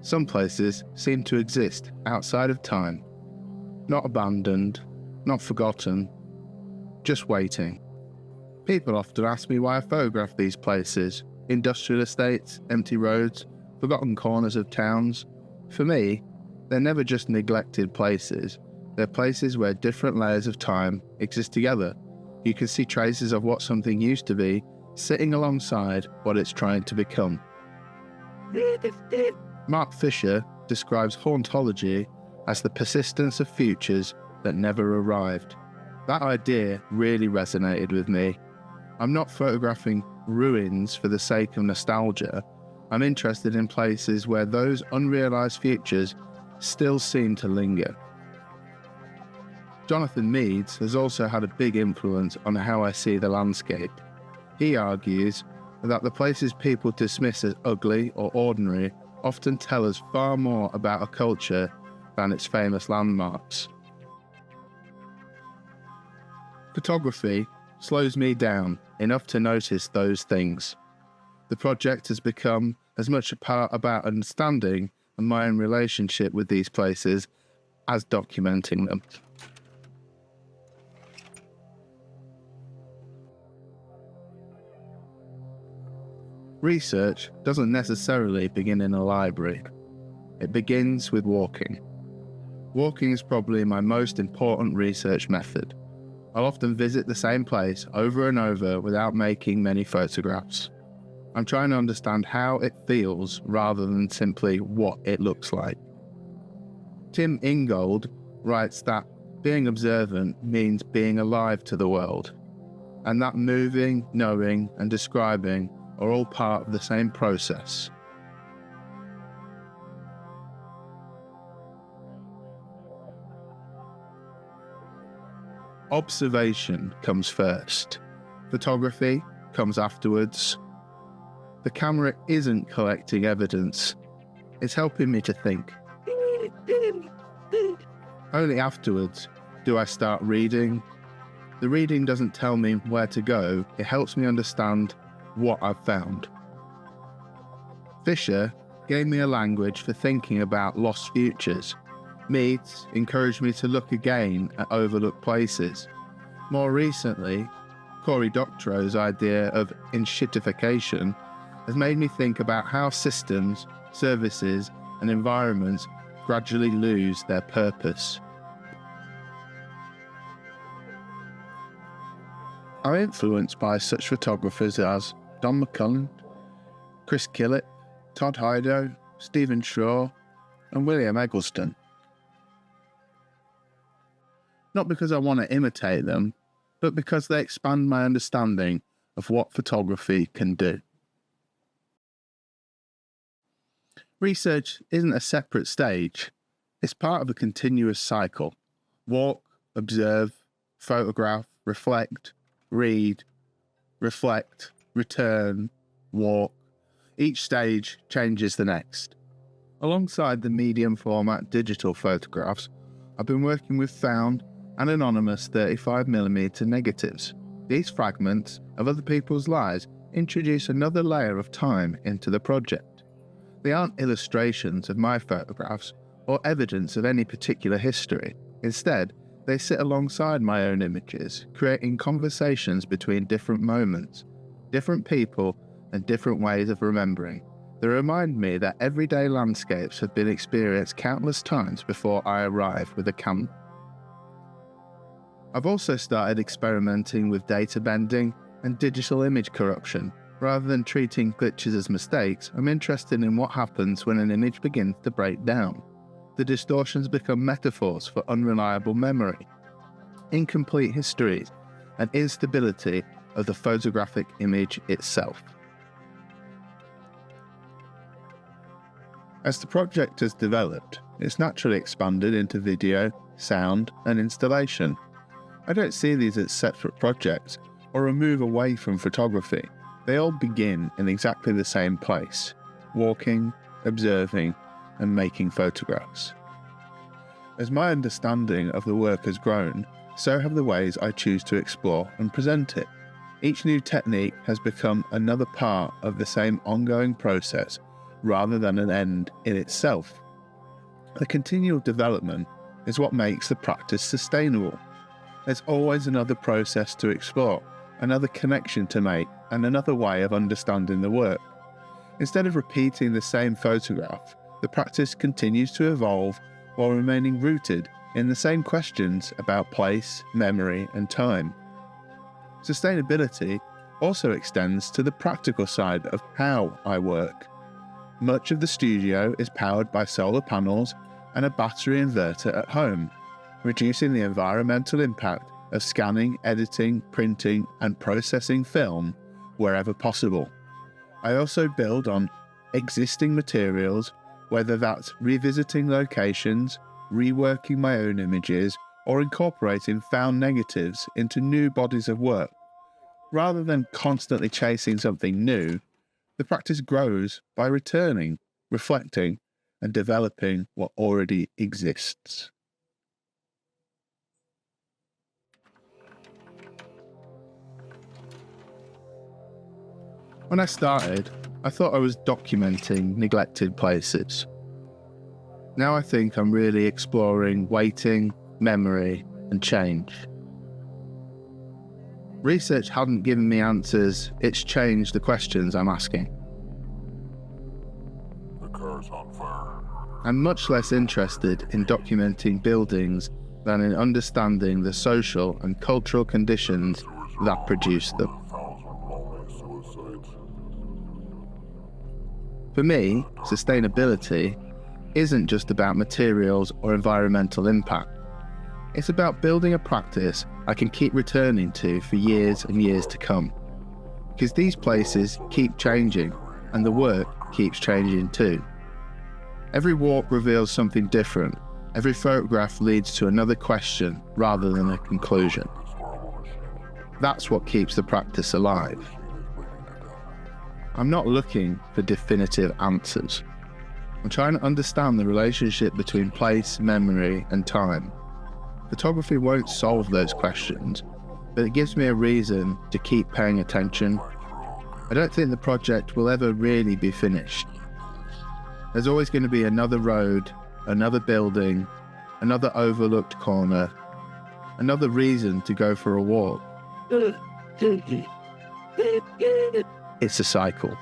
Some places seem to exist outside of time, not abandoned, not forgotten, just waiting. People often ask me why I photograph these places, industrial estates, empty roads, forgotten corners of towns. For me, they're never just neglected places. They're places where different layers of time exist together. You can see traces of what something used to be, sitting alongside what it's trying to become. Mark Fisher describes hauntology as the persistence of futures that never arrived. That idea really resonated with me. I'm not photographing ruins for the sake of nostalgia. I'm interested in places where those unrealized futures still seem to linger. Jonathan Meades has also had a big influence on how I see the landscape. He argues that the places people dismiss as ugly or ordinary often tell us far more about a culture than its famous landmarks. Photography slows me down enough to notice those things. The project has become as much a part about understanding and my own relationship with these places as documenting them. Research doesn't necessarily begin in a library. It begins with walking. Walking is probably my most important research method. I'll often visit the same place over and over without making many photographs. I'm trying to understand how it feels rather than simply what it looks like. Tim Ingold writes that being observant means being alive to the world, and that moving, knowing, and describing are all part of the same process. Observation comes first. Photography comes afterwards. The camera isn't collecting evidence. It's helping me to think. Only afterwards do I start reading. The reading doesn't tell me where to go. It helps me understand what I've found. Fisher gave me a language for thinking about lost futures. Meades encouraged me to look again at overlooked places. More recently, Cory Doctorow's idea of enshittification has made me think about how systems, services, and environments gradually lose their purpose. I'm influenced by such photographers as Don McCullen, Chris Killip, Todd Hydo, Stephen Shaw, and William Eggleston. Not because I want to imitate them, but because they expand my understanding of what photography can do. Research isn't a separate stage. It's part of a continuous cycle. Walk, observe, photograph, reflect, read, reflect, return, walk. Each stage changes the next. Alongside the medium format digital photographs, I've been working with found and anonymous 35mm negatives. These fragments of other people's lives introduce another layer of time into the project. They aren't illustrations of my photographs or evidence of any particular history. Instead, they sit alongside my own images, creating conversations between different moments, different people, and different ways of remembering. They remind me that everyday landscapes have been experienced countless times before I arrive with a camera. I've also started experimenting with data bending and digital image corruption. Rather than treating glitches as mistakes, I'm interested in what happens when an image begins to break down. The distortions become metaphors for unreliable memory, incomplete histories, and instability of the photographic image itself. As the project has developed, it's naturally expanded into video, sound, and installation. I don't see these as separate projects or a move away from photography. They all begin in exactly the same place: walking, observing, and making photographs. As my understanding of the work has grown, so have the ways I choose to explore and present it. Each new technique has become another part of the same ongoing process rather than an end in itself. The continual development is what makes the practice sustainable. There's always another process to explore, another connection to make, and another way of understanding the work. Instead of repeating the same photograph, the practice continues to evolve while remaining rooted in the same questions about place, memory, and time. Sustainability also extends to the practical side of how I work. Much of the studio is powered by solar panels and a battery inverter at home, reducing the environmental impact of scanning, editing, printing, and processing film wherever possible. I also build on existing materials, whether that's revisiting locations, reworking my own images, or incorporating found negatives into new bodies of work. Rather than constantly chasing something new, the practice grows by returning, reflecting, and developing what already exists. When I started, I thought I was documenting neglected places. Now I think I'm really exploring waiting, memory, and change. Research hadn't given me answers, it's changed the questions I'm asking. The car's on fire. I'm much less interested in documenting buildings than in understanding the social and cultural conditions that produce them. 1,000 lonely suicides. For me, sustainability isn't just about materials or environmental impact. It's about building a practice I can keep returning to for years and years to come. Because these places keep changing, and the work keeps changing too. Every walk reveals something different. Every photograph leads to another question rather than a conclusion. That's what keeps the practice alive. I'm not looking for definitive answers. I'm trying to understand the relationship between place, memory, and time. Photography won't solve those questions, but it gives me a reason to keep paying attention. I don't think the project will ever really be finished. There's always going to be another road, another building, another overlooked corner, another reason to go for a walk. It's a cycle.